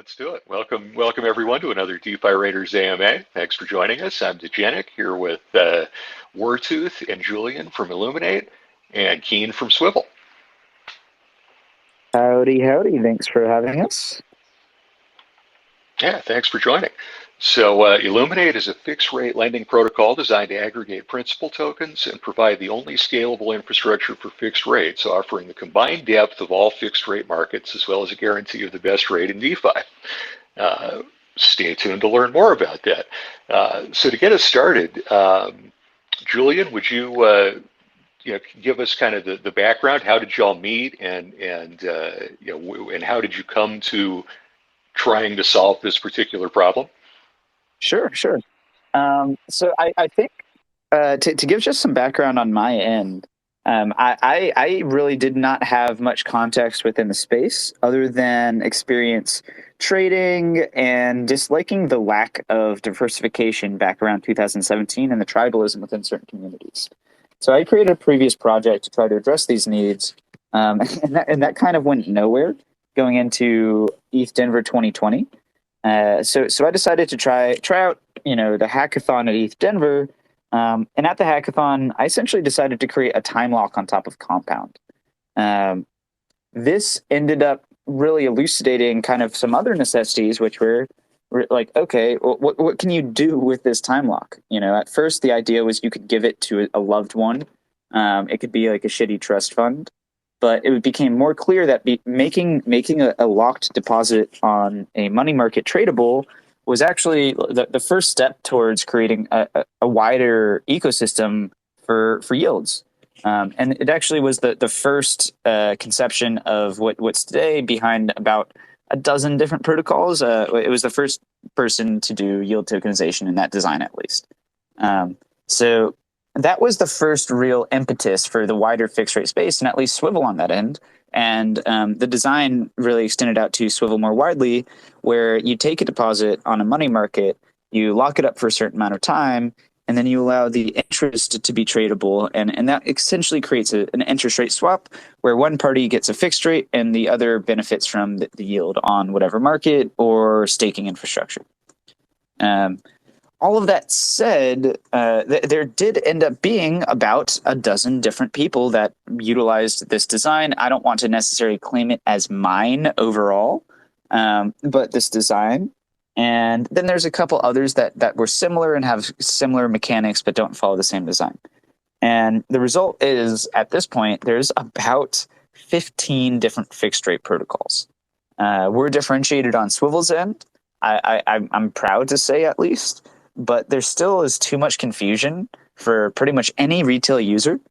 Let's do it. Welcome everyone to another DeFi Raiders AMA. Thanks for joining us. I'm Degenic here with Wartooth and Julian from Illuminate and Keen from Swivel. Howdy, howdy. Thanks for having us. Yeah, thanks for joining. So Illuminate is a fixed rate lending protocol designed to aggregate principal tokens and provide the only scalable infrastructure for fixed rates, offering the combined depth of all fixed rate markets as well as a guarantee of the best rate in DeFi. Stay tuned to learn more about that. So to get us started, Julian, would you give us kind of the background? How did y'all meet, and how did you come to trying to solve this particular problem? Sure, sure. So I think to give just some background on my end, I really did not have much context within the space other than experience trading and disliking the lack of diversification back around 2017 and the tribalism within certain communities. So I created a previous project to try to address these needs, and that kind of went nowhere going into ETH Denver 2020. So I decided to try out the hackathon at ETH Denver, and at the hackathon I essentially decided to create a time lock on top of Compound. Um, this ended up really elucidating kind of some other necessities, which were like, okay, what can you do with this time lock? At first the idea was you could give it to a loved one. It could be like a shitty trust fund, but it became more clear that making a locked deposit on a money market tradable was actually the first step towards creating a wider ecosystem for yields. And it actually was the first conception of what's today behind about a dozen different protocols. It was the first person to do yield tokenization in that design, at least. So that was the first real impetus for the wider fixed rate space, and at least Swivel on that end. And the design really extended out to Swivel more widely, where you take a deposit on a money market, you lock it up for a certain amount of time, and then you allow the interest to be tradable. And that essentially creates an interest rate swap where one party gets a fixed rate and the other benefits from the yield on whatever market or staking infrastructure. Um, all of that said, there did end up being about a dozen different people that utilized this design. I don't want to necessarily claim it as mine overall, but this design. And then there's a couple others that were similar and have similar mechanics but don't follow the same design. And the result is, at this point, there's about 15 different fixed rate protocols. We're differentiated on Swivel's end. I'm proud to say, at least, but there still is too much confusion for pretty much any retail user.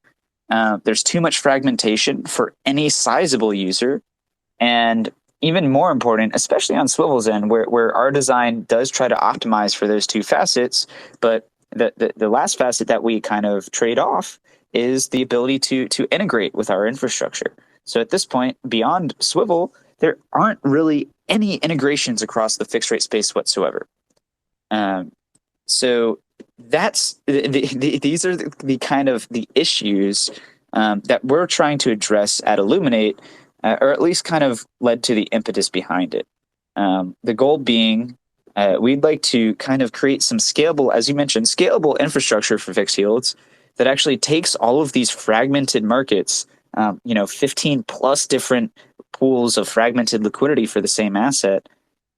There's too much fragmentation for any sizable user. And even more important, especially on Swivel's end, where our design does try to optimize for those two facets, but the last facet that we kind of trade off is the ability to integrate with our infrastructure. So at this point, beyond Swivel, there aren't really any integrations across the fixed rate space whatsoever. So that's these are the kind of the issues that we're trying to address at Illuminate, or at least kind of led to the impetus behind it. The goal being, we'd like to kind of create some scalable, as you mentioned, scalable infrastructure for fixed yields that actually takes all of these fragmented markets, 15 plus different pools of fragmented liquidity for the same asset,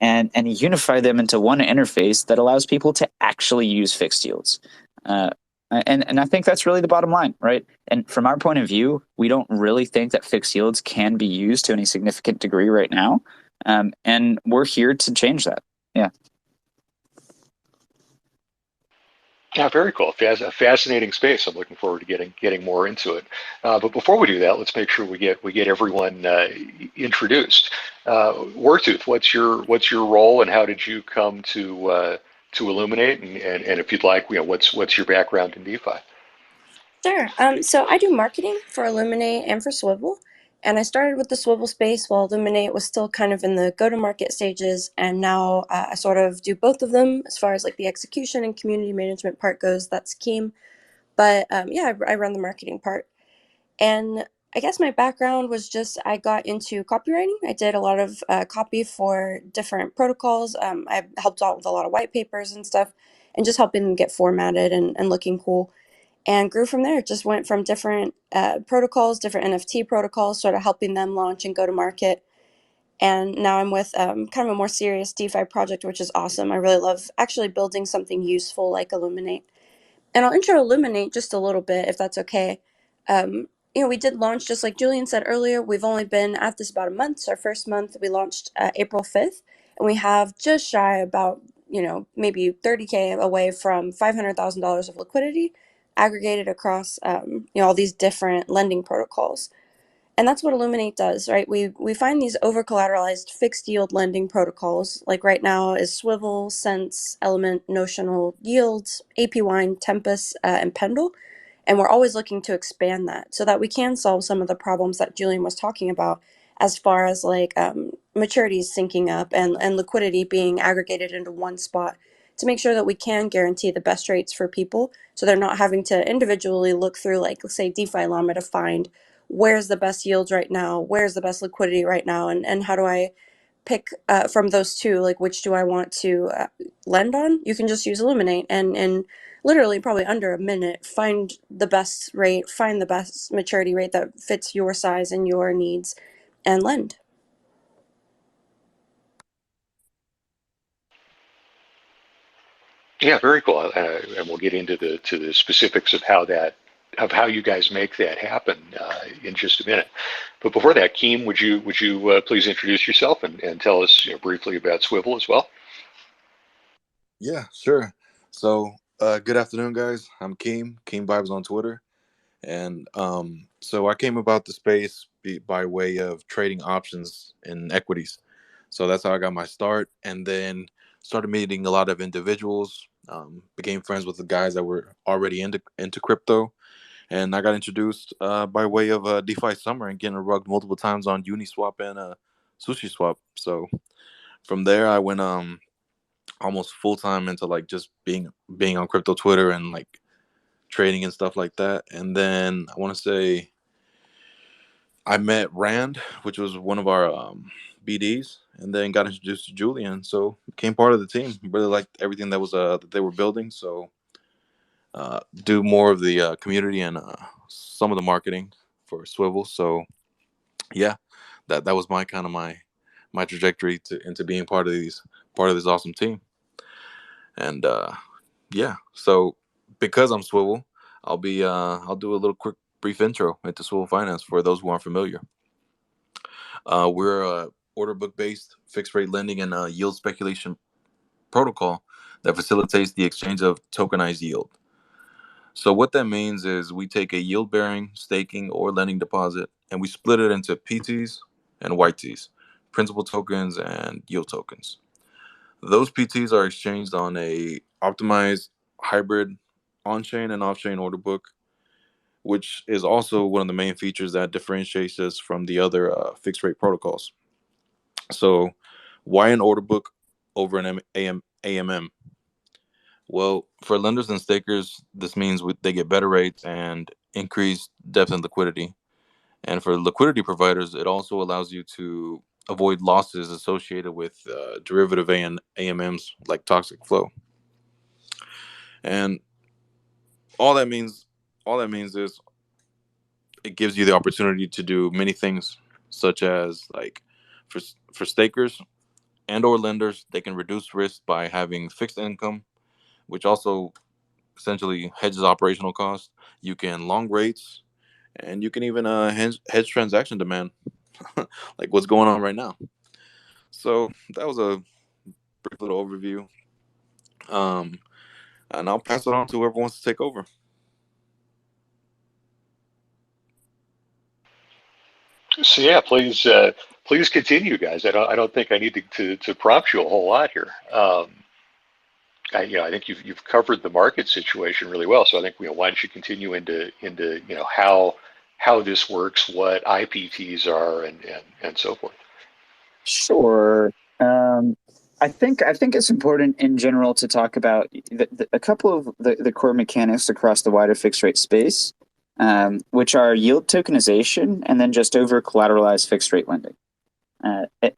and unify them into one interface that allows people to actually use fixed yields. And I think that's really the bottom line, right? And from our point of view, we don't really think that fixed yields can be used to any significant degree right now. And we're here to change that. Yeah. Yeah, very cool. A fascinating space. I'm looking forward to getting more into it. But before we do that, let's make sure we get everyone introduced. Wartooth, what's your role, and how did you come to Illuminate? And if you'd like, what's your background in DeFi? Sure. So I do marketing for Illuminate and for Swivel. And I started with the Swivel space while Illuminate was still kind of in the go-to-market stages. And now I sort of do both of them as far as like the execution and community management part goes. That's Keem. But yeah, I run the marketing part. And I guess my background was just I got into copywriting. I did a lot of copy for different protocols. I helped out with a lot of white papers and stuff, and just helping them get formatted and looking cool. And grew from there. Just went from different protocols, different NFT protocols, sort of helping them launch and go to market. And now I'm with kind of a more serious DeFi project, which is awesome. I really love actually building something useful like Illuminate. And I'll intro Illuminate just a little bit, if that's okay. We did launch, just like Julian said earlier, we've only been at this about a month. So our first month, we launched April 5th, and we have just shy about, maybe 30K away from $500,000 of liquidity aggregated across, all these different lending protocols. And that's what Illuminate does, right? We find these over collateralized fixed yield lending protocols, like right now is Swivel, Sense, Element, Notional Yields, AP Wine, Tempest, and Pendle. And we're always looking to expand that so that we can solve some of the problems that Julian was talking about, as far as like maturities syncing up and liquidity being aggregated into one spot, to make sure that we can guarantee the best rates for people, so they're not having to individually look through, like, let's say, DeFi Llama to find where's the best yields right now, where's the best liquidity right now, and how do I pick from those two, like which do I want to lend on. You can just use Illuminate and literally probably under a minute find the best rate, find the best maturity rate that fits your size and your needs, and lend. Yeah, very cool. And we'll get into the specifics of how you guys make that happen in just a minute. But before that, Keem, would you please introduce yourself and tell us briefly about Swivel as well? Yeah, sure. So, good afternoon, guys. I'm Keem Vibes on Twitter. And so I came about the space by way of trading options in equities. So that's how I got my start. And then started meeting a lot of individuals, became friends with the guys that were already into crypto. And I got introduced by way of DeFi Summer and getting rugged multiple times on Uniswap and SushiSwap. So from there, I went almost full time into like just being on crypto Twitter and like trading and stuff like that. And then I want to say I met Rand, which was one of our BDs, and then got introduced to Julian. So became part of the team. Really liked everything that was that they were building. So do more of the community and some of the marketing for Swivel. So yeah, that was my kind of my trajectory into being part of this awesome team. And yeah, so because I'm Swivel, I'll do a little quick brief intro into Swivel Finance for those who aren't familiar. We're a order book based fixed rate lending and yield speculation protocol that facilitates the exchange of tokenized yield. So what that means is we take a yield bearing, staking, or lending deposit and we split it into PTs and YTs, principal tokens and yield tokens. Those PTs are exchanged on a optimized hybrid on-chain and off-chain order book, which is also one of the main features that differentiates us from the other fixed-rate protocols. So, why an order book over an AMM? Well, for lenders and stakers, this means they get better rates and increased depth and liquidity. And for liquidity providers, it also allows you to avoid losses associated with derivative AMMs like toxic flow. And all that means is it gives you the opportunity to do many things, such as like for stakers and or lenders, they can reduce risk by having fixed income, which also essentially hedges operational costs. You can long rates, and you can even hedge transaction demand, like what's going on right now. So that was a brief little overview. And I'll pass it on to whoever wants to take over. So yeah, please continue, guys. I don't think I need to prompt you a whole lot here. I think you've covered the market situation really well. So I think why don't you continue into how this works, what IPTs are, and so forth. Sure. I think it's important in general to talk about a couple of the core mechanics across the wider fixed rate space. which are yield tokenization and then just over collateralized fixed rate lending.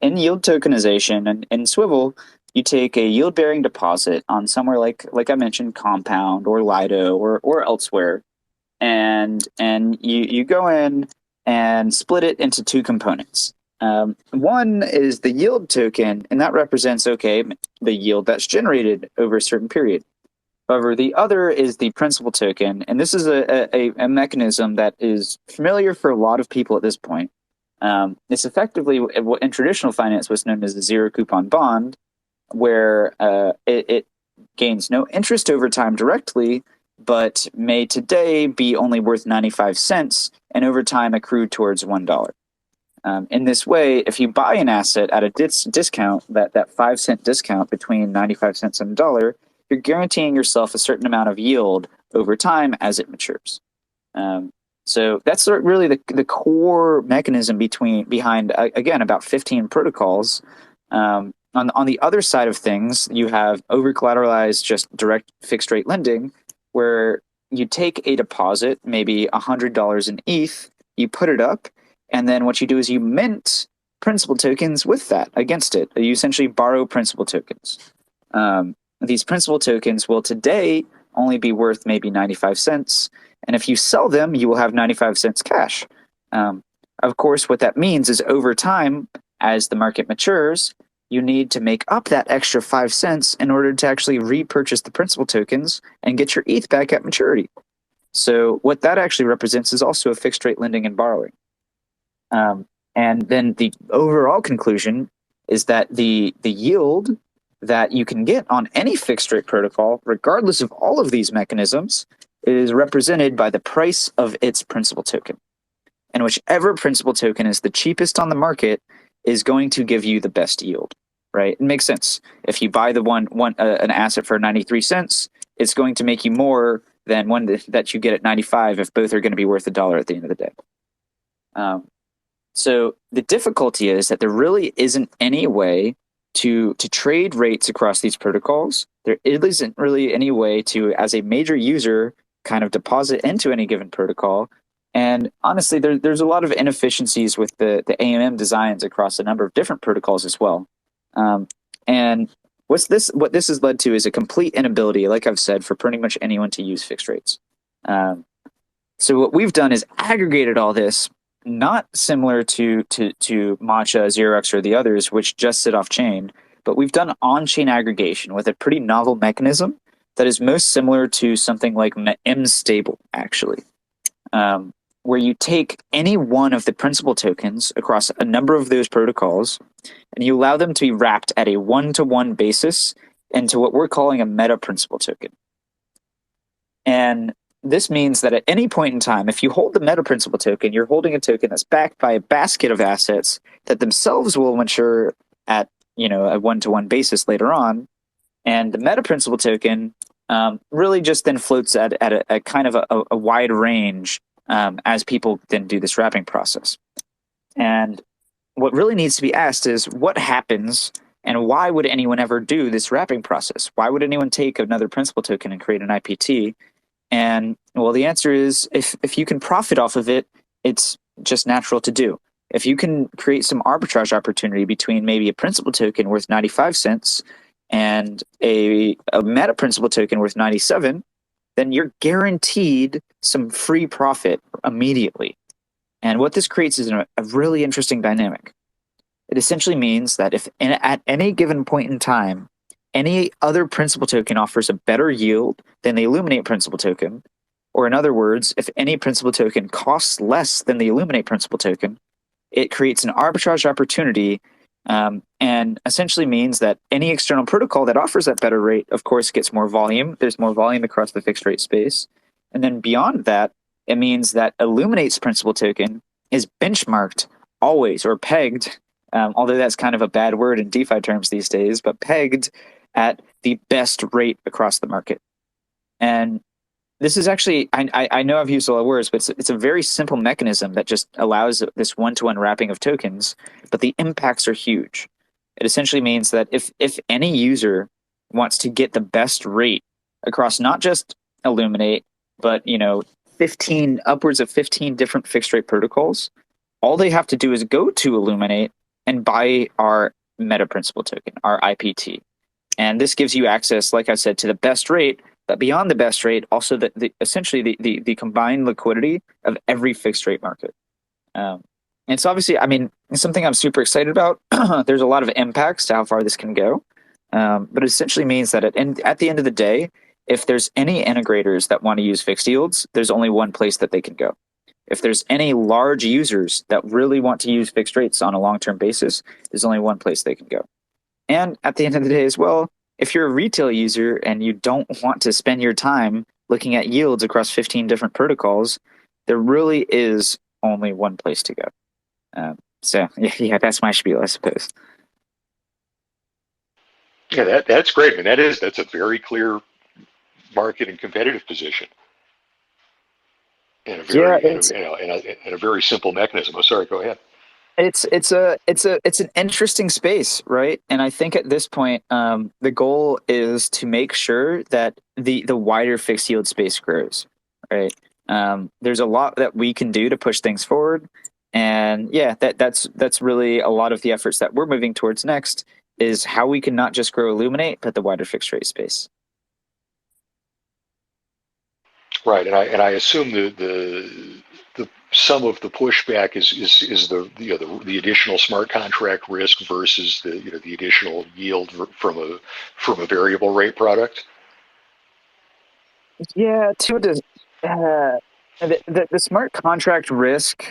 In yield tokenization and in Swivel, you take a yield bearing deposit on somewhere like I mentioned, Compound or Lido or elsewhere, and you go in and split it into two components. One is the yield token, and that represents the yield that's generated over a certain period. However, the other is the principal token, and this is a mechanism that is familiar for a lot of people at this point. It's effectively what in traditional finance was known as a zero coupon bond, where it gains no interest over time directly, but may today be only worth 95 cents and over time accrue towards $1. In this way, if you buy an asset at a discount, that 5 cent discount between 95 cents and $1, you're guaranteeing yourself a certain amount of yield over time as it matures. So that's really the core mechanism behind again about 15 protocols. On the other side of things, you have over collateralized just direct fixed rate lending, where you take a deposit, maybe $100 in ETH, you put it up, and then what you do is you mint principal tokens with that against it. You essentially borrow principal tokens. These principal tokens will today only be worth maybe 95 cents. And if you sell them, you will have 95 cents cash. Of course, what that means is over time, as the market matures, you need to make up that extra 5 cents in order to actually repurchase the principal tokens and get your ETH back at maturity. So what that actually represents is also a fixed rate lending and borrowing. And then the overall conclusion is that the yield that you can get on any fixed rate protocol, regardless of all of these mechanisms, is represented by the price of its principal token. And whichever principal token is the cheapest on the market is going to give you the best yield, right? It makes sense. If you buy an asset for 93 cents, it's going to make you more than one that you get at 95 if both are going to be worth $1 at the end of the day. So the difficulty is that there really isn't any way to trade rates across these protocols. There isn't really any way to, as a major user, kind of deposit into any given protocol. And honestly, there's a lot of inefficiencies with the AMM designs across a number of different protocols as well. And what this has led to is a complete inability, like I've said, for pretty much anyone to use fixed rates. So what we've done is aggregated all this, not similar to Matcha, Xerox, or the others, which just sit off chain, but we've done on-chain aggregation with a pretty novel mechanism that is most similar to something like mstable, actually, where you take any one of the principal tokens across a number of those protocols, and you allow them to be wrapped at a one-to-one basis into what we're calling a meta principal token. And this means that at any point in time, if you hold the meta principal token, you're holding a token that's backed by a basket of assets that themselves will mature at a one-to-one basis later on. And the meta principal token really just then floats at a kind of a wide range as people then do this wrapping process. And what really needs to be asked is what happens and why would anyone ever do this wrapping process? Why would anyone take another principal token and create an IPT? And well, the answer is if you can profit off of it, it's just natural to do. If you can create some arbitrage opportunity between maybe a principal token worth 95 cents and a meta principal token worth 97, then you're guaranteed some free profit immediately. And what this creates is a really interesting dynamic. It essentially means that if at any given point in time, any other principal token offers a better yield than the Illuminate principal token, or in other words, if any principal token costs less than the Illuminate principal token, it creates an arbitrage opportunity and essentially means that any external protocol that offers that better rate, of course, gets more volume. There's more volume across the fixed rate space. And then beyond that, it means that Illuminate's principal token is benchmarked always or pegged, although that's kind of a bad word in DeFi terms these days, but pegged at the best rate across the market. And this is actually, I know I've used a lot of words, but it's a very simple mechanism that just allows this one-to-one wrapping of tokens, but the impacts are huge. It essentially means that if any user wants to get the best rate across not just Illuminate, but upwards of 15 different fixed rate protocols. All they have to do is go to Illuminate and buy our meta principal token, our IPT. And this gives you access, like I said, to the best rate, but beyond the best rate, also essentially the combined liquidity of every fixed rate market. And it's obviously, I mean, it's something I'm super excited about. There's a lot of impacts to how far this can go. But it essentially means that at the end of the day, if there's any integrators that want to use fixed yields, there's only one place that they can go. If there's any large users that really want to use fixed rates on a long-term basis, there's only one place they can go. And at the end of the day as well, if you're a retail user and you don't want to spend your time looking at yields across 15 different protocols, there really is only one place to go. So yeah, that's my spiel, I suppose. Yeah, that's great, and that's a very clear market and competitive position, and a very and a very simple mechanism. Oh, sorry, go ahead. It's an interesting space, right? And I think at this point, the goal is to make sure that the wider fixed yield space grows, right? There's a lot that we can do to push things forward, and yeah, that's really a lot of the efforts that we're moving towards next is how we can not just grow Illuminate, but the wider fixed rate space. Right, and I assume the some of the pushback is the additional smart contract risk versus the additional yield from a variable rate product. Yeah, the smart contract risk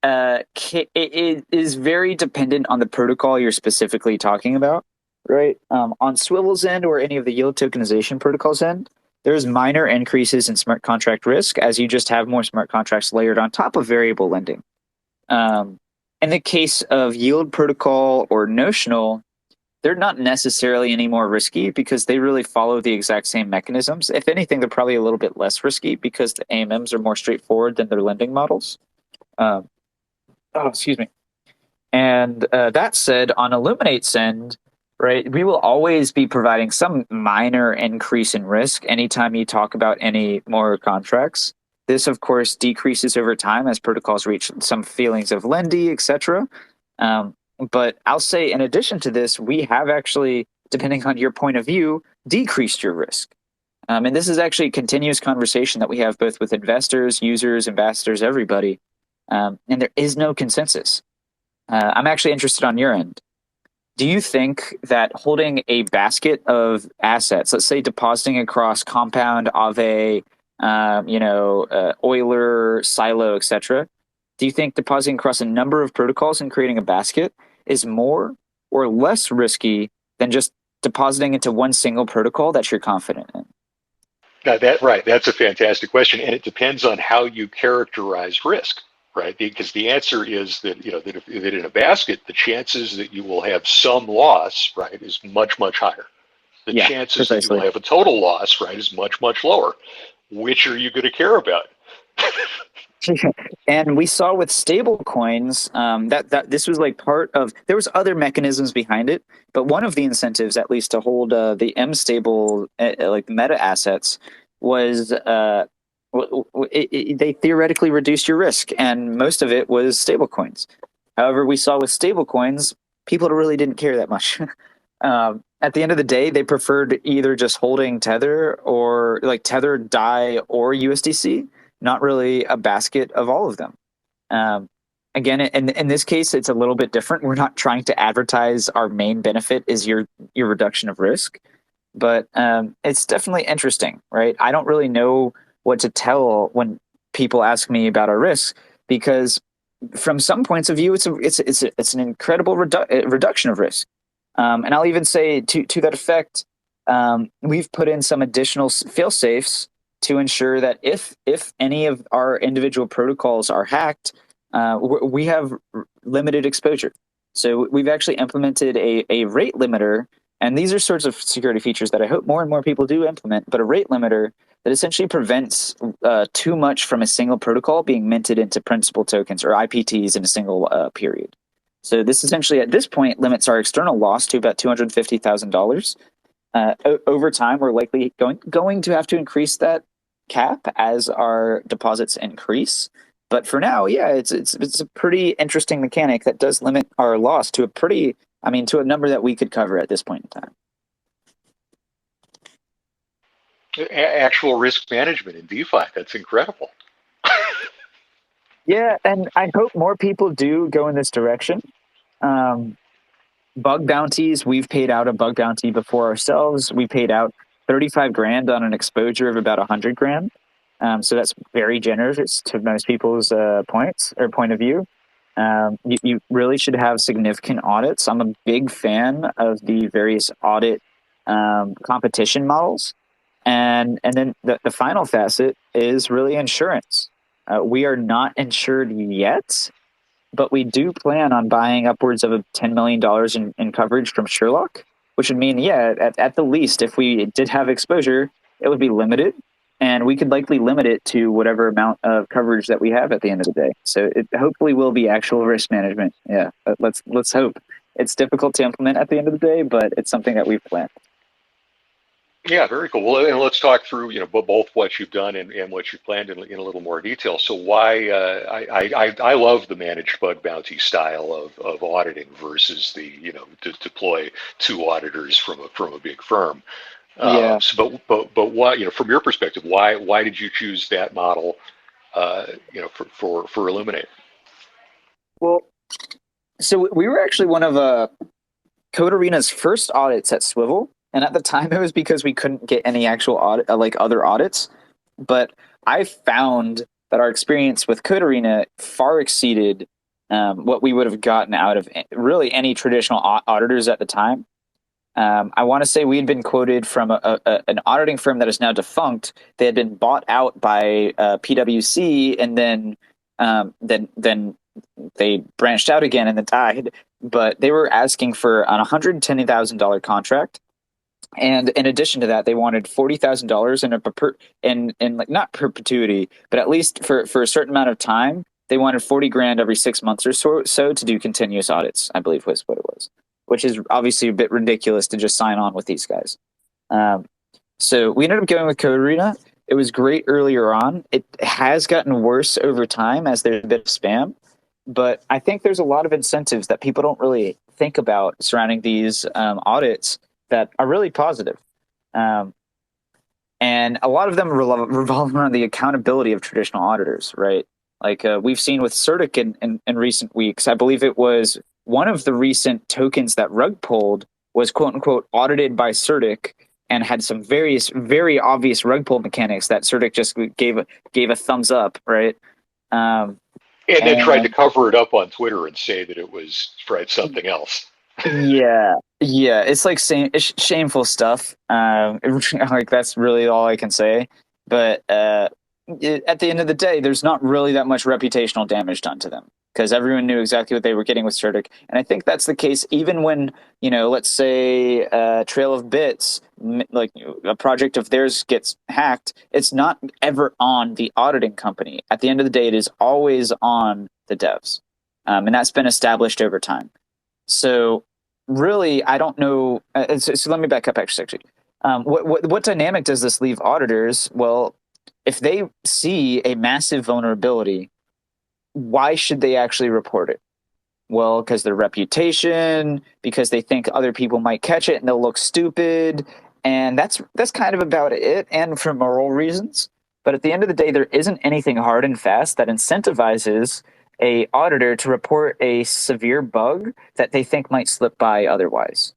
it is very dependent on the protocol you're specifically talking about, right? On Swivel's end or any of the yield tokenization protocols end, there's minor increases in smart contract risk as you just have more smart contracts layered on top of variable lending. In the case of yield protocol or notional, they're not necessarily any more risky because they really follow the exact same mechanisms. If anything, they're probably a little bit less risky because the AMMs are more straightforward than their lending models. Excuse me. And that said, on Illuminate's end, right, we will always be providing some minor increase in risk anytime you talk about any more contracts. This, of course, decreases over time as protocols reach some feelings of lendy, etc. But I'll say, in addition to this, we have actually, depending on your point of view, decreased your risk. And this is actually a continuous conversation that we have both with investors, users, ambassadors, everybody. And there is no consensus. I'm actually interested on your end. Do you think that holding a basket of assets, let's say depositing across Compound, Aave, Euler, Silo, etc., do you think depositing across a number of protocols and creating a basket is more or less risky than just depositing into one single protocol that you're confident in? That's a fantastic question, and it depends on how you characterize risk. Right, because the answer is that that in a basket, the chances that you will have some loss, right, is much higher. The chances that you will have a total loss, right, is much lower. Which are you going to care about? And we saw with stable coins that this was like part of. There was other mechanisms behind it, but one of the incentives, at least to hold the M stable like meta assets, was they theoretically reduced your risk, and most of it was stablecoins. However, we saw with stablecoins, people really didn't care that much. At the end of the day, they preferred either just holding Tether or like Tether, DAI, or USDC, not really a basket of all of them. Again, in this case, it's a little bit different. We're not trying to advertise our main benefit is your reduction of risk, but it's definitely interesting, right? I don't really know what to tell when people ask me about our risks, because from some points of view, it's an incredible reduction of risk. And I'll even say to that effect, we've put in some additional fail safes to ensure that if any of our individual protocols are hacked, we have limited exposure. So we've actually implemented a rate limiter, and these are sorts of security features that I hope more and more people do implement, but a rate limiter that essentially prevents too much from a single protocol being minted into principal tokens or IPTs in a single period. So this essentially, at this point, limits our external loss to about $250,000. Over time, we're likely going to have to increase that cap as our deposits increase. But for now, yeah, it's a pretty interesting mechanic that does limit our loss to a pretty, I mean, to a number that we could cover at this point in time. Actual risk management in DeFi. That's incredible. Yeah, and I hope more people do go in this direction. Bug bounties, we've paid out a bug bounty before ourselves. We paid out 35 grand on an exposure of about 100 grand. So that's very generous to most people's points or point of view. You really should have significant audits. I'm a big fan of the various audit competition models. And then the final facet is really insurance. We are not insured yet, but we do plan on buying upwards of $10 million in coverage from Sherlock, which would mean, yeah, at the least, if we did have exposure, it would be limited, and we could likely limit it to whatever amount of coverage that we have at the end of the day. So it hopefully will be actual risk management. Yeah, let's hope. It's difficult to implement at the end of the day, but it's something that we've planned. Yeah, very cool. Well, and let's talk through, both what you've done and what you've planned in a little more detail. So why I love the managed bug bounty style of auditing versus the, to deploy two auditors from a big firm. Yeah. But why, from your perspective, why did you choose that model, for Illuminate? Well, so we were actually one of Code Arena's first audits at Swivel. And at the time, it was because we couldn't get any actual audit, like other audits. But I found that our experience with Code Arena far exceeded what we would have gotten out of really any traditional auditors at the time. I want to say we had been quoted from an auditing firm that is now defunct. They had been bought out by PwC, and then they branched out again and then died. But they were asking for an $110,000 contract. And in addition to that, they wanted $40,000 in like not perpetuity, but at least for a certain amount of time. They wanted 40 grand every 6 months or so to do continuous audits, I believe was what it was, which is obviously a bit ridiculous to just sign on with these guys. So we ended up going with Code Arena. It was great earlier on. It has gotten worse over time as there's a bit of spam, but I think there's a lot of incentives that people don't really think about surrounding these audits that are really positive. And a lot of them revolve around the accountability of traditional auditors, right? Like we've seen with CertiK in recent weeks. I believe it was one of the recent tokens that rug pulled was quote unquote audited by CertiK and had some various, very obvious rug pull mechanics that CertiK just gave a thumbs up, right? And then tried to cover it up on Twitter and say that it was tried something else. Yeah, it's like it's shameful stuff. Like that's really all I can say. But at the end of the day, there's not really that much reputational damage done to them because everyone knew exactly what they were getting with CertiK. And I think that's the case even when, let's say Trail of Bits, like a project of theirs gets hacked, it's not ever on the auditing company. At the end of the day, it is always on the devs. And that's been established over time. So really, I don't know. So let me back up, actually. What dynamic does this leave auditors? Well, if they see a massive vulnerability, why should they actually report it? Well, because their reputation, because they think other people might catch it and they'll look stupid. And that's kind of about it, and for moral reasons. But at the end of the day, there isn't anything hard and fast that incentivizes a auditor to report a severe bug that they think might slip by otherwise.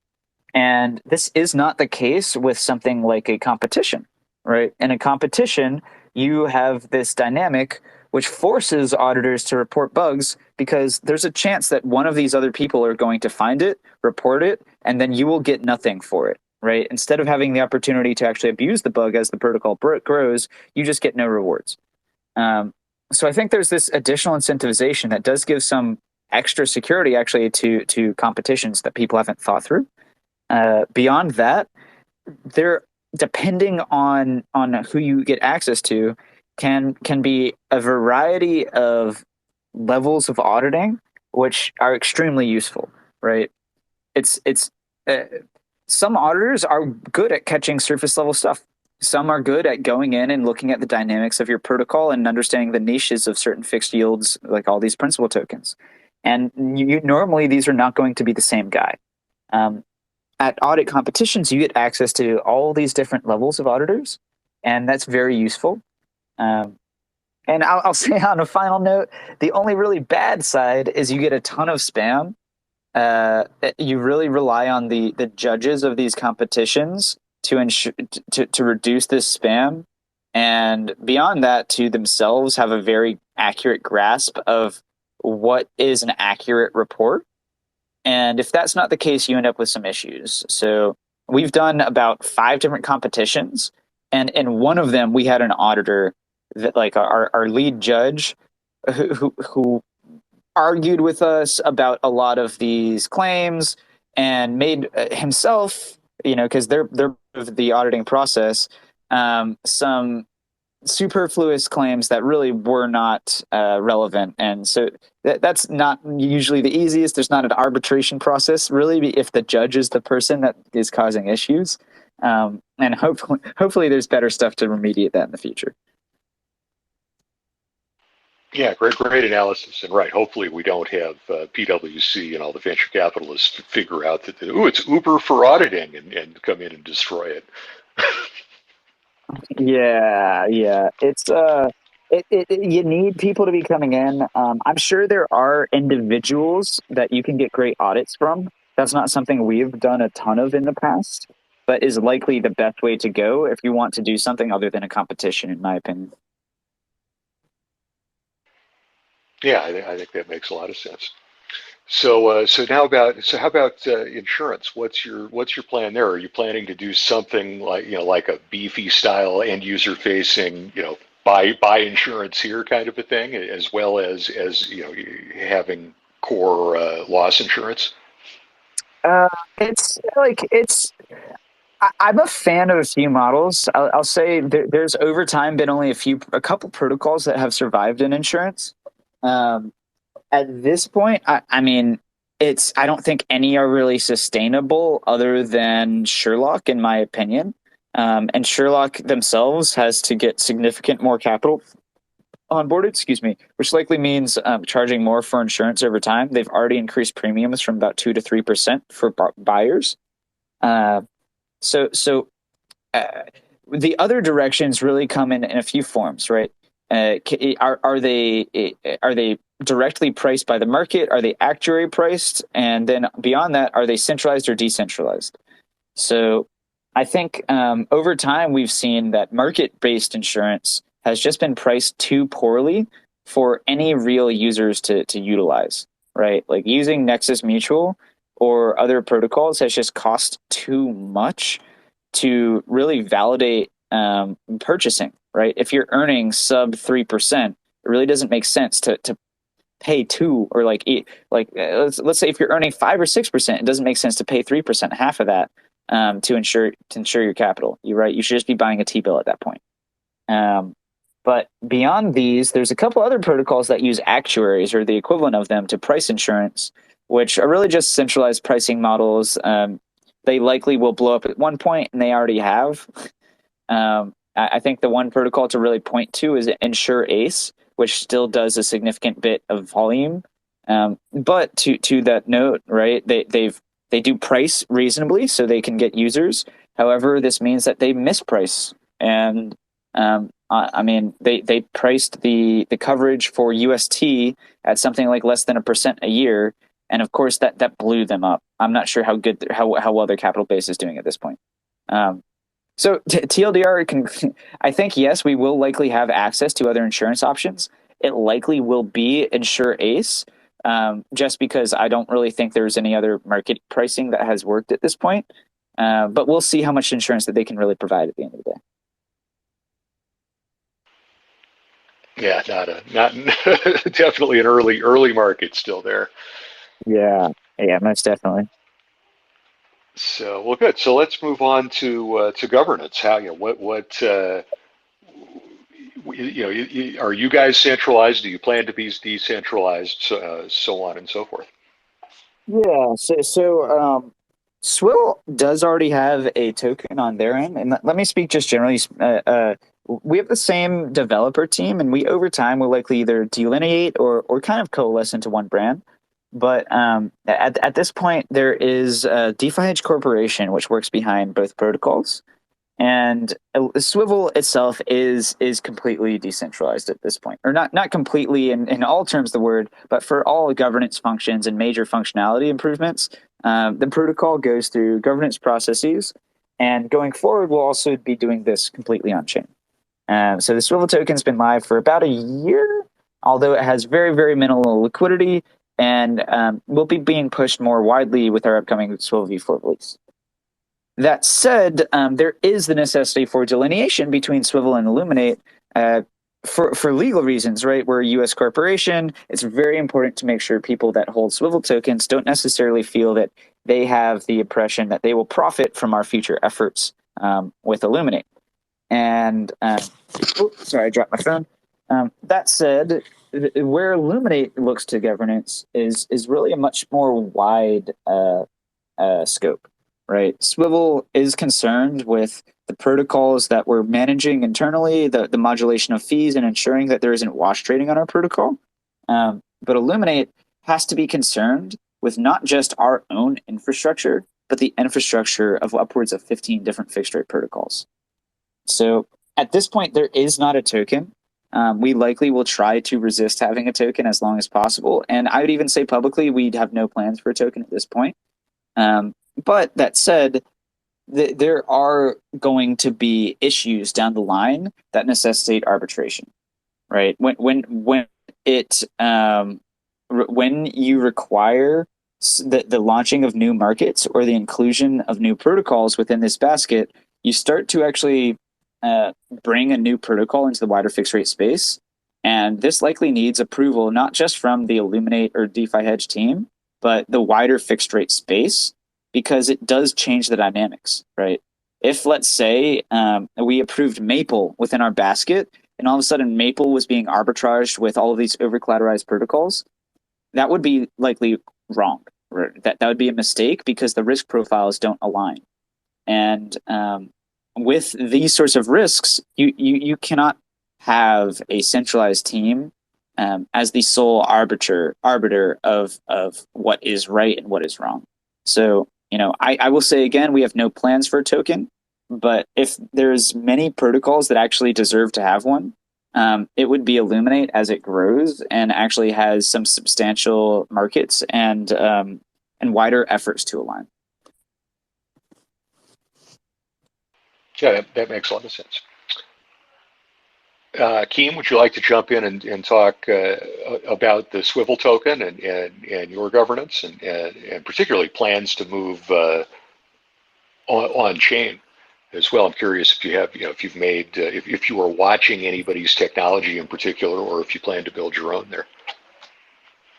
And this is not the case with something like a competition, right? In a competition, you have this dynamic which forces auditors to report bugs because there's a chance that one of these other people are going to find it, report it, and then you will get nothing for it, right? Instead of having the opportunity to actually abuse the bug as the protocol grows, you just get no rewards. So I think there's this additional incentivization that does give some extra security actually to competitions that people haven't thought through. Beyond that, they're depending on who you get access to can be a variety of levels of auditing, which are extremely useful, right? It's some auditors are good at catching surface level stuff. Some are good at going in and looking at the dynamics of your protocol and understanding the niches of certain fixed yields, like all these principal tokens. And normally these are not going to be the same guy. Um, at audit competitions, you get access to all these different levels of auditors, and that's very useful. Um, and I'll say on a final note, the only really bad side is you get a ton of spam. You really rely on the judges of these competitions to ensure to reduce this spam, and beyond that, to themselves have a very accurate grasp of what is an accurate report. And if that's not the case, you end up with some issues. So we've done about 5 different competitions, and in one of them, we had an auditor that, like, our lead judge, who argued with us about a lot of these claims and made himself, because they're of the auditing process, some superfluous claims that really were not relevant. And so that's not usually the easiest. There's not an arbitration process really if the judge is the person that is causing issues. And hopefully there's better stuff to remediate that in the future. Yeah, great analysis. And right, hopefully we don't have PwC and all the venture capitalists figure out that, it's Uber for auditing and come in and destroy it. Yeah. It's you need people to be coming in. I'm sure there are individuals that you can get great audits from. That's not something we've done a ton of in the past, but is likely the best way to go if you want to do something other than a competition, in my opinion. Yeah, I think that makes a lot of sense. So how about insurance? What's your plan there? Are you planning to do something like a beefy style end user facing, buy insurance here kind of a thing, as well as having core loss insurance? It's like I'm a fan of a few models. I'll say there's over time been only a couple protocols that have survived in insurance. Um, at this point, I mean, I don't think any are really sustainable other than Sherlock, in my opinion. And Sherlock themselves has to get significant more capital onboarded, excuse me, which likely means charging more for insurance over time. They've already increased premiums from about 2 to 3% for buyers. Uh, so the other directions really come in a few forms, right? Are they directly priced by the market? Are they actuary priced? And then beyond that, are they centralized or decentralized? So I think over time we've seen that market-based insurance has just been priced too poorly for any real users to utilize, right? Like using Nexus Mutual or other protocols has just cost too much to really validate purchasing, right? If you're earning sub 3%, it really doesn't make sense to pay 2, or let's say if you're earning 5 or 6%, it doesn't make sense to pay 3%, half of that, to insure your capital. You're right. You should just be buying a T-bill at that point. But beyond these, there's a couple other protocols that use actuaries or the equivalent of them to price insurance, which are really just centralized pricing models. They likely will blow up at one point, and they already have. I think the one protocol to really point to is Insure Ace, which still does a significant bit of volume. But to that note, right, they do price reasonably so they can get users. However, this means that they misprice, and I mean they priced the coverage for UST at something like less than 1% a year, and of course that blew them up. I'm not sure how well their capital base is doing at this point. So TLDR I think, yes, we will likely have access to other insurance options. It likely will be Insure Ace, just because I don't really think there's any other market pricing that has worked at this point. But we'll see how much insurance that they can really provide at the end of the day. Yeah, not definitely an early market still there. Yeah, most definitely. So, well, good. So let's move on to governance. How are you guys centralized? Do you plan to be decentralized? So on and so forth. Yeah. Swill does already have a token on their end, and let me speak just generally. We have the same developer team, and we over time will likely either delineate or kind of coalesce into one brand. But at this point, there is DeFi Edge Corporation, which works behind both protocols. And Swivel itself is completely decentralized at this point, or not completely in all terms of the word, but for all governance functions and major functionality improvements, the protocol goes through governance processes, and going forward, we'll also be doing this completely on chain. So the Swivel token's been live for about a year, although it has very minimal liquidity, and will be being pushed more widely with our upcoming Swivel v4 release. That said, there is the necessity for delineation between Swivel and Illuminate for legal reasons, right? We're a U.S. corporation. It's very important to make sure people that hold Swivel tokens don't necessarily feel that they have the impression that they will profit from our future efforts with Illuminate. And sorry, I dropped my phone. That said, where Illuminate looks to governance is really a much more wide scope. Right. Swivel is concerned with the protocols that we're managing internally, the modulation of fees, and ensuring that there isn't wash trading on our protocol. But Illuminate has to be concerned with not just our own infrastructure, but the infrastructure of upwards of 15 different fixed rate protocols. So at this point, there is not a token. We likely will try to resist having a token as long as possible. And I would even say publicly, we'd have no plans for a token at this point. But that said, there are going to be issues down the line that necessitate arbitration, right? When you require the launching of new markets or the inclusion of new protocols within this basket, you start to actually bring a new protocol into the wider fixed rate space, and this likely needs approval not just from the Illuminate or DeFi Hedge team, but the wider fixed rate space, because it does change the dynamics, right? If, let's say, we approved Maple within our basket, and all of a sudden Maple was being arbitraged with all of these over-collateralized protocols, that would be likely wrong. That would be a mistake because the risk profiles don't align. And with these sorts of risks, you cannot have a centralized team as the sole arbiter of what is right and what is wrong. So, I will say again, we have no plans for a token, but if there's many protocols that actually deserve to have one, it would be Illuminate as it grows and actually has some substantial markets and wider efforts to align. Yeah, that makes a lot of sense. Keem, would you like to jump in and talk about the Swivel token and your governance and particularly plans to move on chain as well? I'm curious if you have, if you've made, if you are watching anybody's technology in particular, or if you plan to build your own there.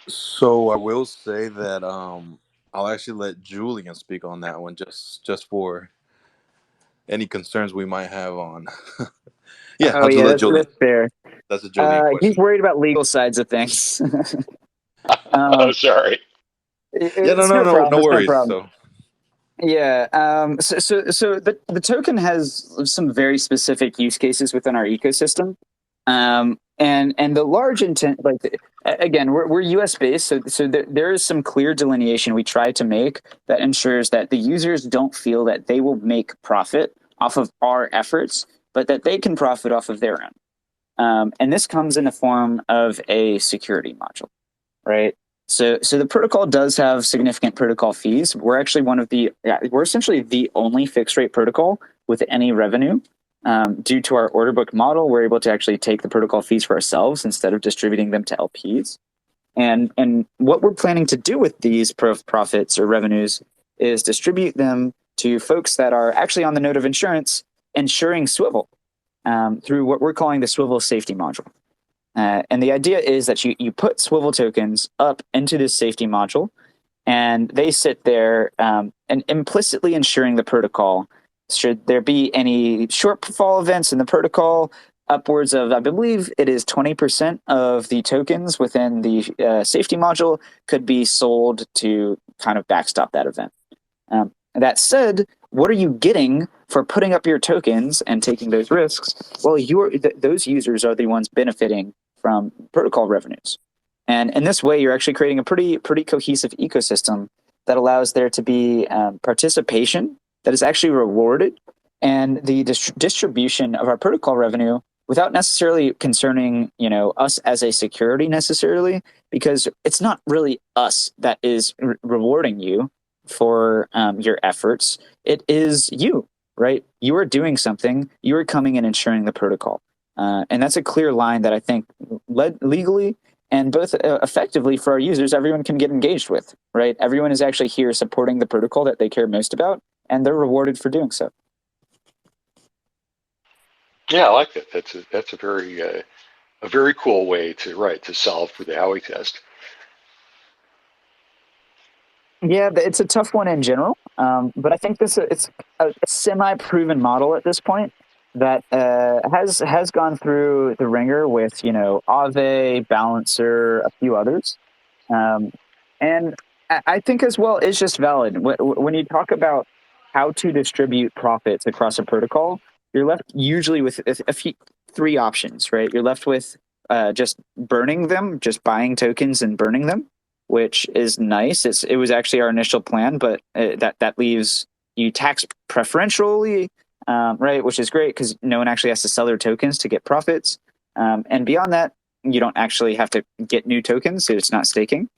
So I will say that I'll actually let Julian speak on that one, just for any concerns we might have on. Yeah, Oh I'll just yeah, let Julian. that's fair. That's a Julian question. He's worried about legal sides of things. Oh, sorry. Yeah, It's no problem. no It's no worries. problem. So Yeah. So the token has some very specific use cases within our ecosystem. And the large intent, again, we're US based, so there is some clear delineation we try to make that ensures that the users don't feel that they will make profit off of our efforts, but that they can profit off of their own. And this comes in the form of a security module, right? So the protocol does have significant protocol fees. We're actually we're essentially the only fixed rate protocol with any revenue. Due to our order book model, we're able to actually take the protocol fees for ourselves instead of distributing them to LPs. And what we're planning to do with these profits or revenues is distribute them to folks that are actually on the node of insuring Swivel through what we're calling the Swivel safety module. And the idea is that you put Swivel tokens up into this safety module, and they sit there and implicitly ensuring the protocol. Should there be any shortfall events in the protocol, upwards of, I believe it is 20% of the tokens within the safety module could be sold to kind of backstop that event. That said, what are you getting for putting up your tokens and taking those risks? Well, those users are the ones benefiting from protocol revenues. And in this way, you're actually creating a pretty cohesive ecosystem that allows there to be participation that is actually rewarded, and the distribution of our protocol revenue without necessarily concerning us as a security necessarily, because it's not really us that is rewarding you for your efforts. It is you, right? You are doing something. You are coming and ensuring the protocol, and that's a clear line that I think legally and both effectively for our users, everyone can get engaged with, right? Everyone is actually here supporting the protocol that they care most about, and they're rewarded for doing so. Yeah, I like that. That's a very cool way to solve for the Howey test. Yeah, it's a tough one in general, but I think it's a semi-proven model at this point that has gone through the ringer with Aave, Balancer, a few others, and I think as well it's just valid when you talk about how to distribute profits across a protocol. You're left usually with three options, right? You're left with just burning them, just buying tokens and burning them, which is nice. It was actually our initial plan, but that leaves you tax preferentially, right? Which is great because no one actually has to sell their tokens to get profits. And beyond that, you don't actually have to get new tokens, so it's not staking.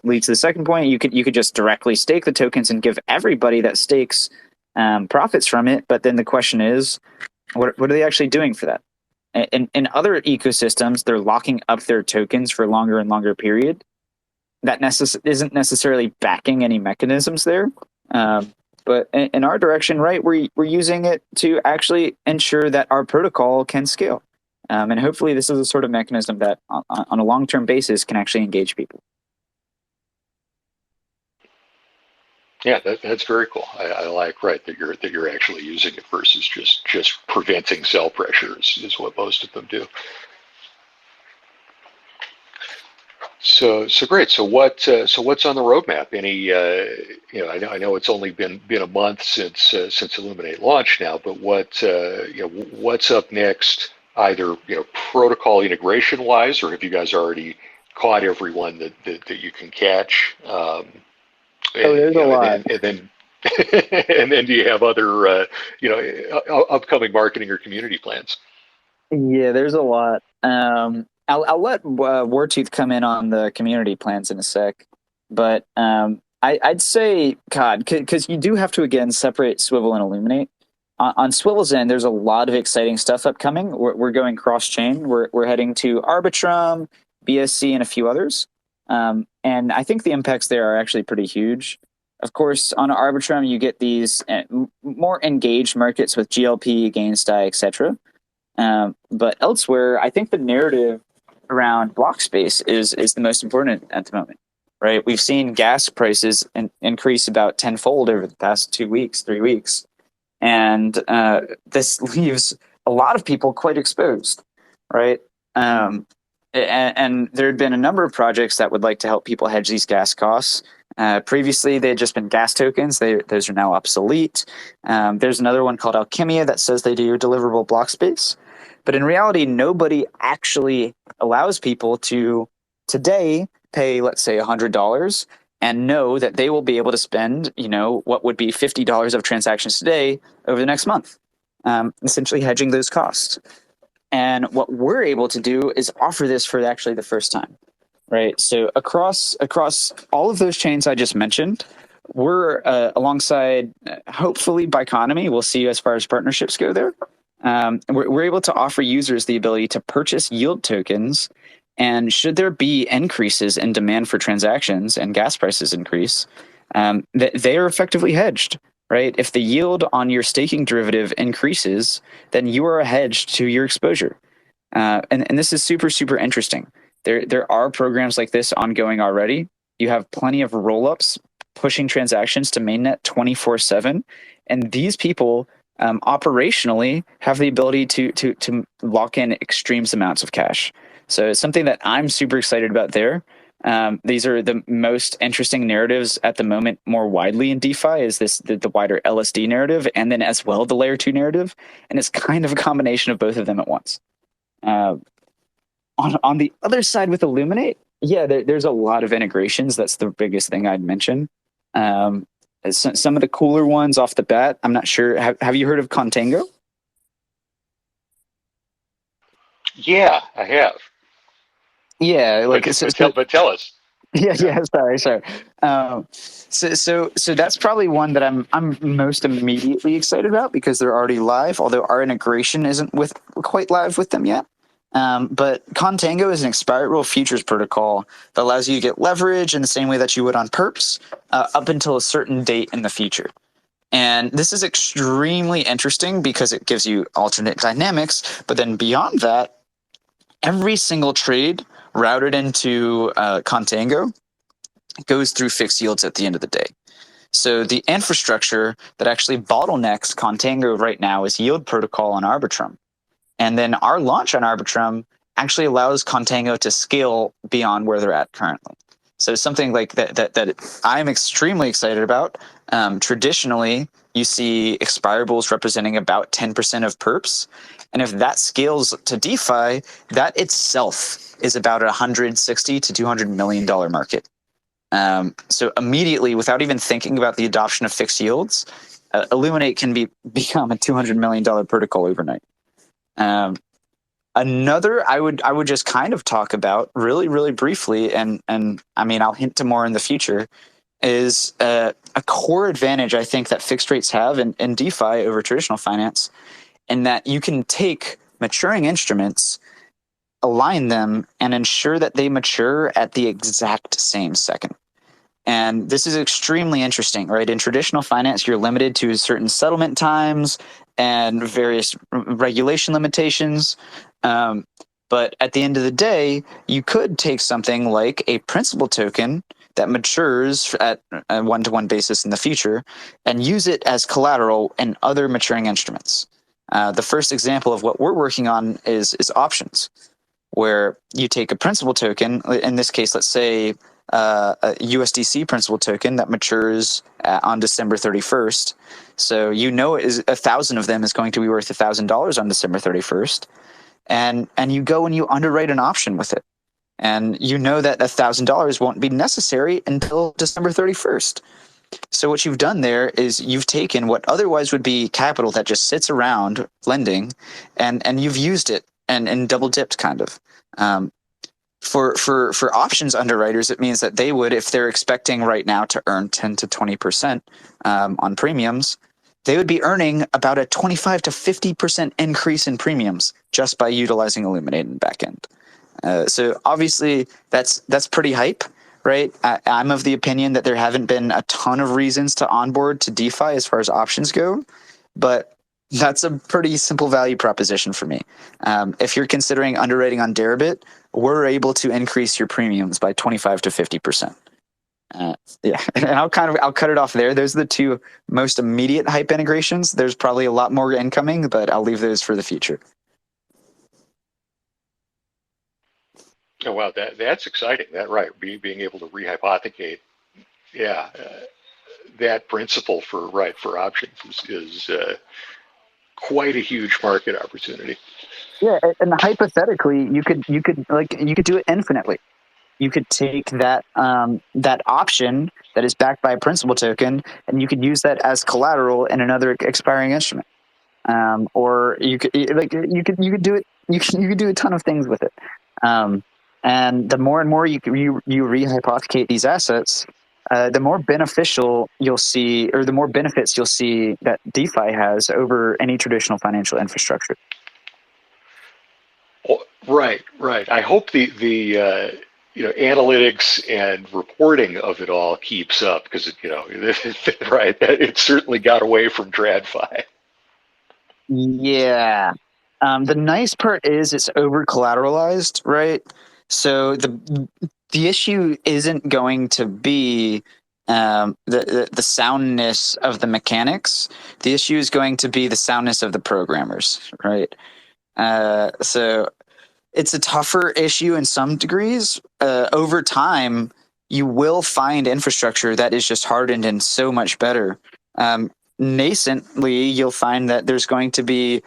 Leads to the second point. You could just directly stake the tokens and give everybody that stakes profits from it. But then the question is, what are they actually doing for that? In other ecosystems, they're locking up their tokens for longer and longer period. That isn't necessarily backing any mechanisms there. But in our direction, right, we're using it to actually ensure that our protocol can scale. And hopefully this is a sort of mechanism that on a long-term basis can actually engage people. Yeah, that's very cool. I like that you're actually using it versus just preventing sell pressures is what most of them do. So great. So what's on the roadmap? Any I know it's only been a month since Illuminate launched now, but what's up next? Either protocol integration wise, or have you guys already caught everyone that you can catch? There's a lot. And then and then do you have other upcoming marketing or community plans? Yeah, there's a lot. I'll let Wartooth come in on the community plans in a sec, but I'd say, God, because you do have to again separate Swivel and Illuminate. On Swivel's end, there's a lot of exciting stuff upcoming. We're going cross chain. We're heading to Arbitrum, BSC, and a few others. And I think the impacts there are actually pretty huge. Of course, on Arbitrum, you get these more engaged markets with GLP, GainSty, etc. But elsewhere, I think the narrative around block space is the most important at the moment, right? We've seen gas prices increase about tenfold over the past 2 weeks, 3 weeks. And this leaves a lot of people quite exposed, right? And there had been a number of projects that would like to help people hedge these gas costs. Previously, they had just been gas tokens. Those are now obsolete. There's another one called Alchemia that says they do deliverable block space. But in reality, nobody actually allows people to today pay, let's say, $100 and know that they will be able to spend, what would be $50 of transactions today over the next month, essentially hedging those costs. And what we're able to do is offer this for actually the first time, right? So across all of those chains I just mentioned, we're alongside, hopefully, Biconomy. We'll see as far as partnerships go there. We're able to offer users the ability to purchase yield tokens, and should there be increases in demand for transactions and gas prices increase, they are effectively hedged, right? If the yield on your staking derivative increases, then you are hedged to your exposure. And this is super, super interesting. There are programs like this ongoing already. You have plenty of roll-ups pushing transactions to mainnet 24/7, and these people operationally have the ability to lock in extreme amounts of cash. So it's something that I'm super excited about there. These are the most interesting narratives at the moment, more widely in DeFi, is the wider LSD narrative, and then as well the layer 2 narrative, and it's kind of a combination of both of them at once. On the other side with Illuminate, yeah, there's a lot of integrations. That's the biggest thing I'd mention. Some of the cooler ones off the bat, I'm not sure. Have you heard of Contango? Yeah, I have. Yeah, like But tell us. Yeah. Sorry. So that's probably one that I'm most immediately excited about because they're already live. Although our integration isn't quite live with them yet. But Contango is an expiral futures protocol that allows you to get leverage in the same way that you would on perps up until a certain date in the future. And this is extremely interesting because it gives you alternate dynamics. But then beyond that, every single trade routed into Contango goes through fixed yields at the end of the day. So the infrastructure that actually bottlenecks Contango right now is Yield Protocol on Arbitrum. And then our launch on Arbitrum actually allows Contango to scale beyond where they're at currently. So something like that I'm extremely excited about. Traditionally, you see expirables representing about 10% of perps. And if that scales to DeFi, that itself is about a $160 to $200 million market. So immediately, without even thinking about the adoption of fixed yields, Illuminate can become a $200 million protocol overnight. Another I would just kind of talk about really briefly, and I mean I'll hint to more in the future, is a core advantage I think that fixed rates have in DeFi over traditional finance, in that you can take maturing instruments, align them, and ensure that they mature at the exact same second. And this is extremely interesting, right? In traditional finance, you're limited to certain settlement times and various regulation limitations. But at the end of the day, you could take something like a principal token that matures at a one-to-one basis in the future and use it as collateral in other maturing instruments. The first example of what we're working on is options, where you take a principal token, in this case, let's say a USDC principal token that matures on December 31st. So you know 1,000 of them is going to be worth $1,000 on December 31st. And you go and you underwrite an option with it. And you know that $1,000 won't be necessary until December 31st. So what you've done there is you've taken what otherwise would be capital that just sits around lending, and you've used it and double dipped kind of. For options underwriters, it means that they would, if they're expecting right now to earn 10 to 20% on premiums, they would be earning about a 25 to 50% increase in premiums just by utilizing Illuminate in the back end. So obviously that's pretty hype, right? I'm of the opinion that there haven't been a ton of reasons to onboard to DeFi as far as options go, but that's a pretty simple value proposition for me. If you're considering underwriting on Deribit, we're able to increase your premiums by 25 to 50%. Yeah, and I'll cut it off there. Those are the two most immediate hype integrations. There's probably a lot more incoming, but I'll leave those for the future. Oh wow, that's exciting. That right, being able to rehypothecate, yeah, that principle for options is quite a huge market opportunity. Yeah, and hypothetically, you could do it infinitely. You could take that option that is backed by a principal token, and you could use that as collateral in another expiring instrument. Or you could do it. You could do a ton of things with it. And the more and more you rehypothecate these assets, the more beneficial you'll see, or the more benefits you'll see that DeFi has over any traditional financial infrastructure. Right. I hope the analytics and reporting of it all keeps up, because right, it certainly got away from TradFi. Yeah. The nice part is it's over collateralized, right? So the issue isn't going to be the soundness of the mechanics. The issue is going to be the soundness of the programmers, right? So it's a tougher issue in some degrees. Over time, you will find infrastructure that is just hardened and so much better. Nascently, you'll find that there's going to be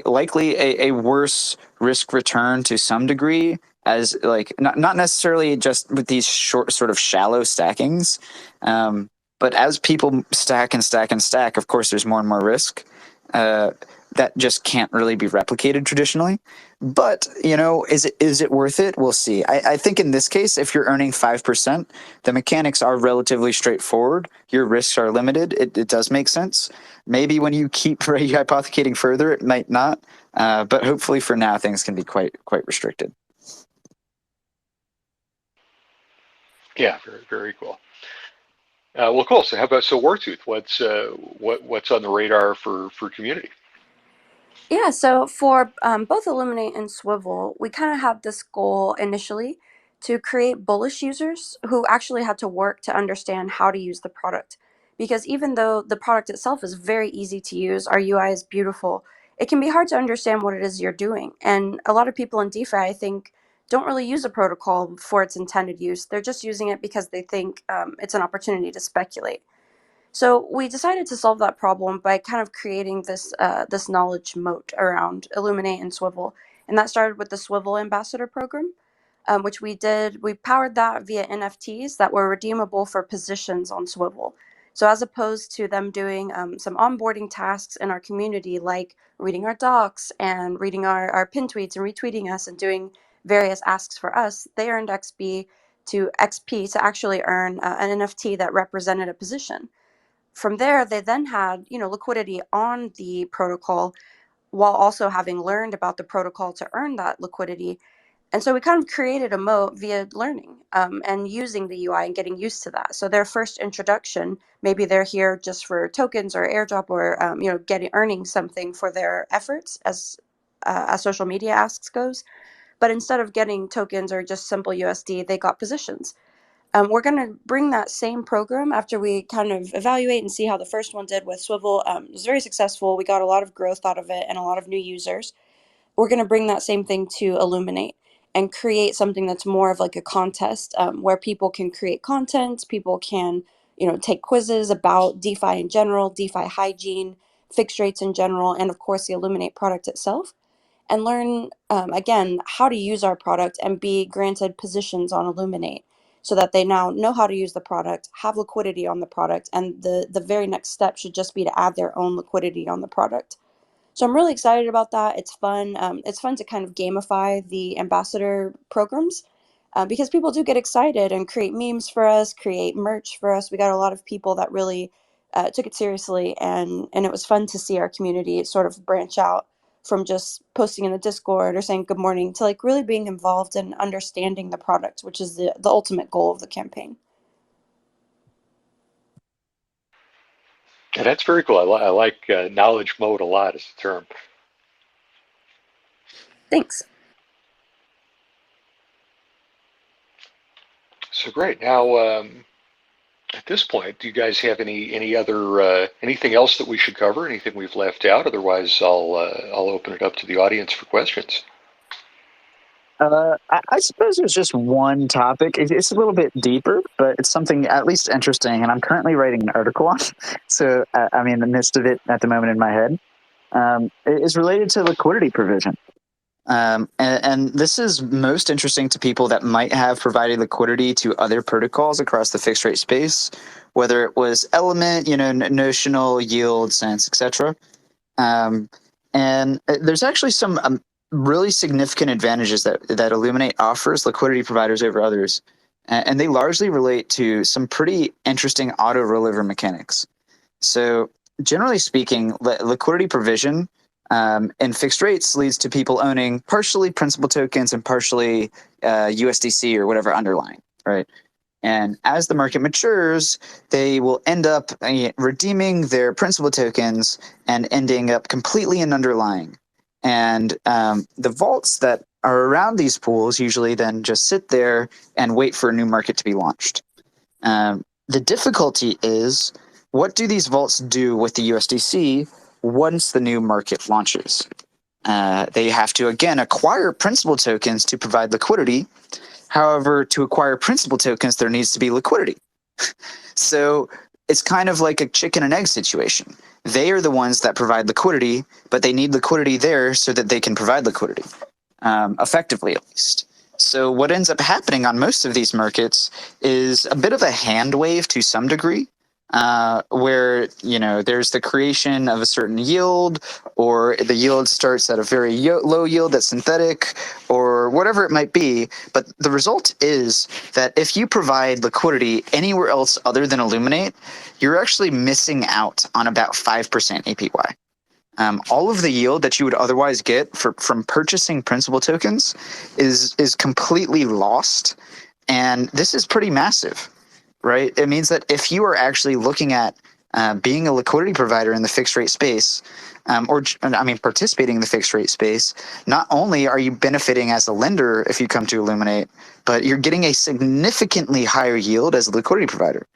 likely a worse risk return to some degree, as like not necessarily just with these short sort of shallow stackings, but as people stack and stack and stack, of course, there's more and more risk. That just can't really be replicated traditionally. But, is it worth it? We'll see. I think in this case, if you're earning 5%, the mechanics are relatively straightforward. Your risks are limited. It does make sense. Maybe when you keep hypothecating further, it might not. But hopefully for now, things can be quite restricted. Yeah, very, very cool. Well, cool. So how about Wartooth? What's on the radar for community? Yeah, so for both Illuminate and Swivel, we kind of had this goal initially to create bullish users who actually had to work to understand how to use the product. Because even though the product itself is very easy to use, our UI is beautiful, it can be hard to understand what it is you're doing. And a lot of people in DeFi, I think, don't really use a protocol for its intended use. They're just using it because they think it's an opportunity to speculate. So we decided to solve that problem by kind of creating this knowledge moat around Illuminate and Swivel, and that started with the Swivel Ambassador program, which we did. We powered that via NFTs that were redeemable for positions on Swivel. So as opposed to them doing some onboarding tasks in our community, like reading our docs and reading our pin tweets and retweeting us and doing various asks for us, they earned XP to actually earn an NFT that represented a position. From there, they then had, liquidity on the protocol while also having learned about the protocol to earn that liquidity. And so we kind of created a moat via learning and using the UI and getting used to that. So their first introduction, maybe they're here just for tokens or airdrop or earning something for their efforts as social media asks goes. But instead of getting tokens or just simple USD, they got positions. We're going to bring that same program after we kind of evaluate and see how the first one did with Swivel. It was very successful. We got a lot of growth out of it and a lot of new users. We're going to bring that same thing to Illuminate and create something that's more of like a contest where people can create content, people can, take quizzes about DeFi in general, DeFi hygiene, fixed rates in general, and of course the Illuminate product itself, and learn, again, how to use our product and be granted positions on Illuminate so that they now know how to use the product, have liquidity on the product, and the very next step should just be to add their own liquidity on the product. So I'm really excited about that. It's fun. It's fun to kind of gamify the ambassador programs because people do get excited and create memes for us, create merch for us. We got a lot of people that really took it seriously, and it was fun to see our community sort of branch out from just posting in the Discord or saying good morning to like really being involved and understanding the product, which is the ultimate goal of the campaign. And that's very cool. I like knowledge mode a lot as a term. Thanks. So great. Now, at this point, do you guys have any other anything else that we should cover? Anything we've left out? Otherwise, I'll open it up to the audience for questions. I suppose there's just one topic. It's a little bit deeper, but it's something at least interesting, and I'm currently writing an article on. So I'm in the midst of it at the moment in my head. It is related to liquidity provision. And this is most interesting to people that might have provided liquidity to other protocols across the fixed rate space, whether it was Element, notional, yield, sense, etc. And there's actually some really significant advantages that Illuminate offers liquidity providers over others. And they largely relate to some pretty interesting auto rollover mechanics. So generally speaking, liquidity provision in fixed rates leads to people owning partially principal tokens and partially USDC or whatever underlying, right? And as the market matures, they will end up redeeming their principal tokens and ending up completely in underlying. And the vaults that are around these pools usually then just sit there and wait for a new market to be launched. The difficulty is, what do these vaults do with the USDC once the new market launches? They have to, again, acquire principal tokens to provide liquidity. However, to acquire principal tokens, there needs to be liquidity. So it's kind of like a chicken and egg situation. They are the ones that provide liquidity, but they need liquidity there so that they can provide liquidity, effectively at least. So what ends up happening on most of these markets is a bit of a hand wave to some degree, where there's the creation of a certain yield, or the yield starts at a very low yield that's synthetic, or whatever it might be. But the result is that if you provide liquidity anywhere else other than Illuminate, you're actually missing out on about 5% APY. All of the yield that you would otherwise get from purchasing principal tokens is completely lost, and this is pretty massive, right? It means that if you are actually looking at being a liquidity provider in the fixed rate space, participating in the fixed rate space, not only are you benefiting as a lender if you come to Illuminate, but you're getting a significantly higher yield as a liquidity provider.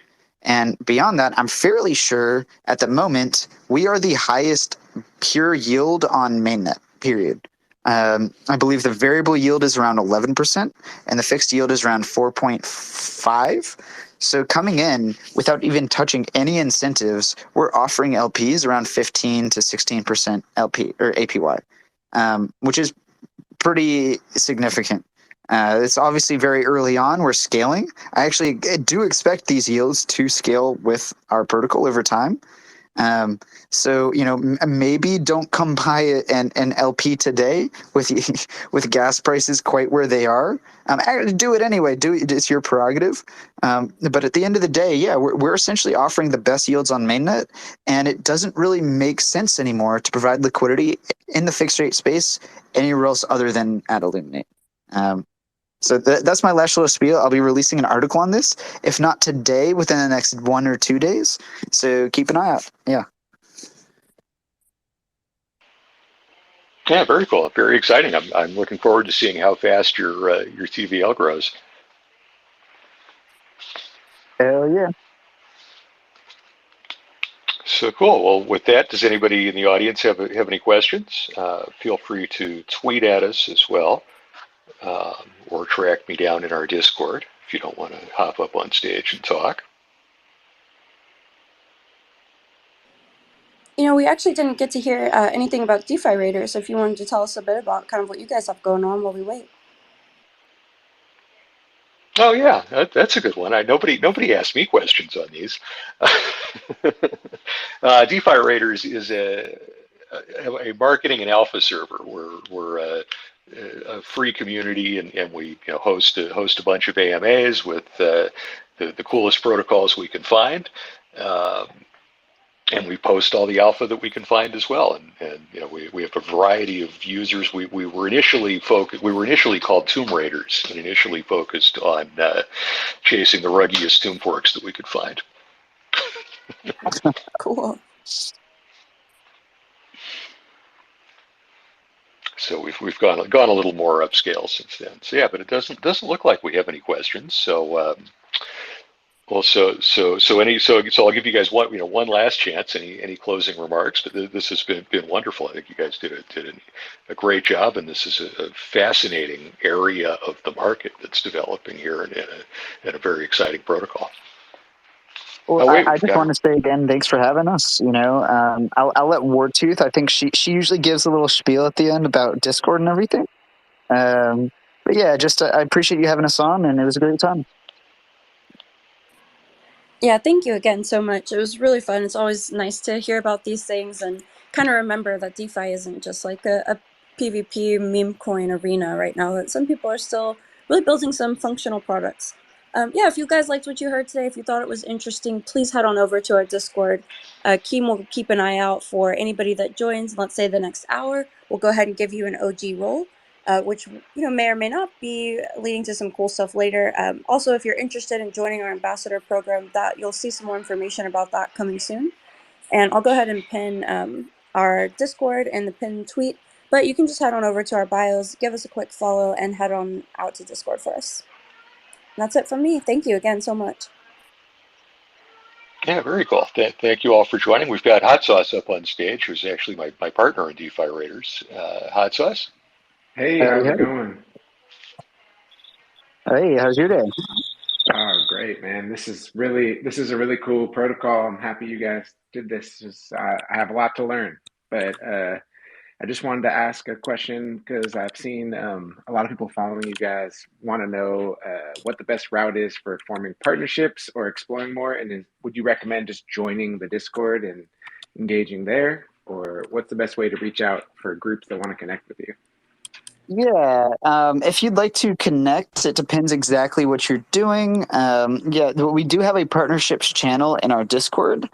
And beyond that, I'm fairly sure at the moment we are the highest pure yield on mainnet, period. I believe the variable yield is around 11% and the fixed yield is around 4.5. So coming in without even touching any incentives, we're offering LPs around 15 to 16% LP or APY, which is pretty significant. It's obviously very early on. We're scaling. I actually do expect these yields to scale with our protocol over time. So maybe don't come buy an LP today with gas prices quite where they are. Do it anyway. It's your prerogative. But at the end of the day, yeah, we're essentially offering the best yields on mainnet, and it doesn't really make sense anymore to provide liquidity in the fixed rate space anywhere else other than at Illuminate. So that's my last little spiel. I'll be releasing an article on this, if not today, within the next 1 or 2 days. So keep an eye out. Yeah. Yeah, very cool. Very exciting. I'm looking forward to seeing how fast your TVL grows. Hell yeah. So cool. Well, with that, does anybody in the audience have any questions? Feel free to tweet at us as well, or track me down in our Discord if you don't want to hop up on stage and talk. We actually didn't get to hear anything about DeFi Raiders, so if you wanted to tell us a bit about kind of what you guys have going on while we wait. Oh yeah, that's a good one. Nobody asked me questions on these. DeFi Raiders is a marketing and alpha server. We're a free community, and we host a bunch of AMAs with the coolest protocols we can find. And we post all the alpha that we can find as well, and we have a variety of users. We were initially called Tomb Raiders, and initially focused on chasing the ruggiest tomb forks that we could find. Cool. So we've gone a little more upscale since then. So yeah, but it doesn't look like we have any questions. So. Well, so I'll give you guys one last chance. Any closing remarks? But this has been wonderful. I think you guys did a great job, and this is a fascinating area of the market that's developing here, and a very exciting protocol. Well, I just want to say again, thanks for having us. I'll let Wartooth. I think she usually gives a little spiel at the end about Discord and everything. But yeah, I appreciate you having us on, and it was a great time. Yeah, thank you again so much. It was really fun. It's always nice to hear about these things and kind of remember that DeFi isn't just like a PvP meme coin arena right now. That some people are still really building some functional products. Yeah, if you guys liked what you heard today, if you thought it was interesting, please head on over to our Discord. Keem will keep an eye out for anybody that joins. Let's say the next hour, we'll go ahead and give you an OG role. Which may or may not be leading to some cool stuff later. Also, if you're interested in joining our ambassador program, that you'll see some more information about that coming soon. And I'll go ahead and pin our Discord and the pinned tweet. But you can just head on over to our bios, give us a quick follow, and head on out to Discord for us. And that's it from me. Thank you again so much. Yeah, very cool. Thank you all for joining. We've got Hot Sauce up on stage, who's actually my partner in DeFi Raiders. Hot Sauce? Hey, Hey, how's it hey, going? hey, how's your day? Oh, great, man. This is a really cool protocol. I'm happy you guys did this. I have a lot to learn, but I just wanted to ask a question because I've seen a lot of people following you guys want to know what the best route is for forming partnerships or exploring more. And would you recommend just joining the Discord and engaging there, or what's the best way to reach out for groups that want to connect with you? Yeah, if you'd like to connect, it depends exactly what you're doing. Yeah, we do have a partnerships channel in our Discord.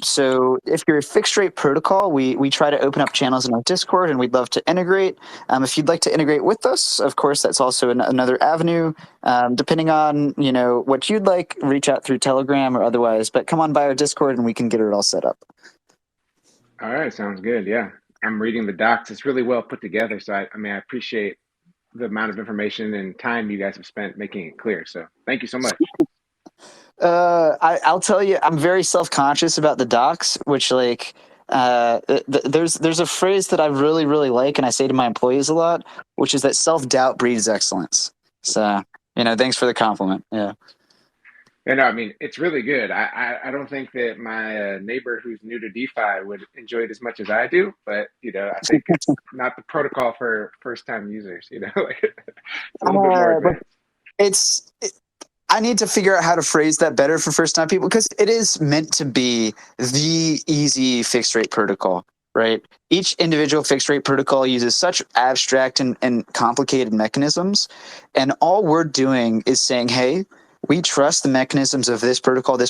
So if you're a fixed rate protocol, we try to open up channels in our Discord, and we'd love to integrate. If you'd like to integrate with us, of course, that's also another avenue. Depending on what you'd like, reach out through Telegram or otherwise. But come on by our Discord, and we can get it all set up. All right, sounds good. Yeah. I'm reading the docs. It's really well put together. So I mean, I appreciate the amount of information and time you guys have spent making it clear. So thank you so much. I'll tell you, I'm very self-conscious about the docs, which there's a phrase that I really, really like, and I say to my employees a lot, which is that self-doubt breeds excellence. So, thanks for the compliment. Yeah. And no, I mean, it's really good. I don't think that my neighbor who's new to DeFi would enjoy it as much as I do, but I think it's not the protocol for first time users, like it's a little bit more But advanced. I need to figure out how to phrase that better for first time people, because it is meant to be the easy fixed rate protocol, right? Each individual fixed rate protocol uses such abstract and complicated mechanisms. And all we're doing is saying, hey, we trust the mechanisms of this protocol, and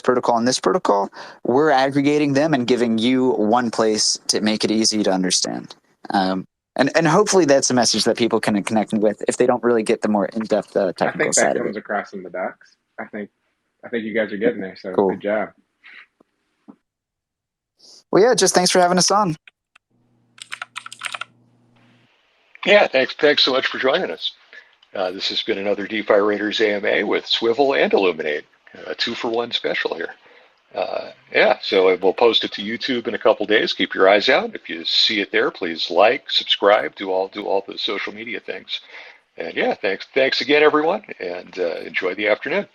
this protocol. We're aggregating them and giving you one place to make it easy to understand. And hopefully that's a message that people can connect with if they don't really get the more in-depth I technical think that side of it. comes across in the docs. I think you guys are getting there. So Cool. good job. Well, yeah, just thanks for having us on. Yeah, thanks so much for joining us. This has been another DeFi Raiders AMA with Swivel and Illuminate, a 2-for-1 special here. Yeah, so we'll post it to YouTube in a couple days. Keep your eyes out. If you see it there, please like, subscribe, do all the social media things. And yeah, thanks again, everyone, and enjoy the afternoon.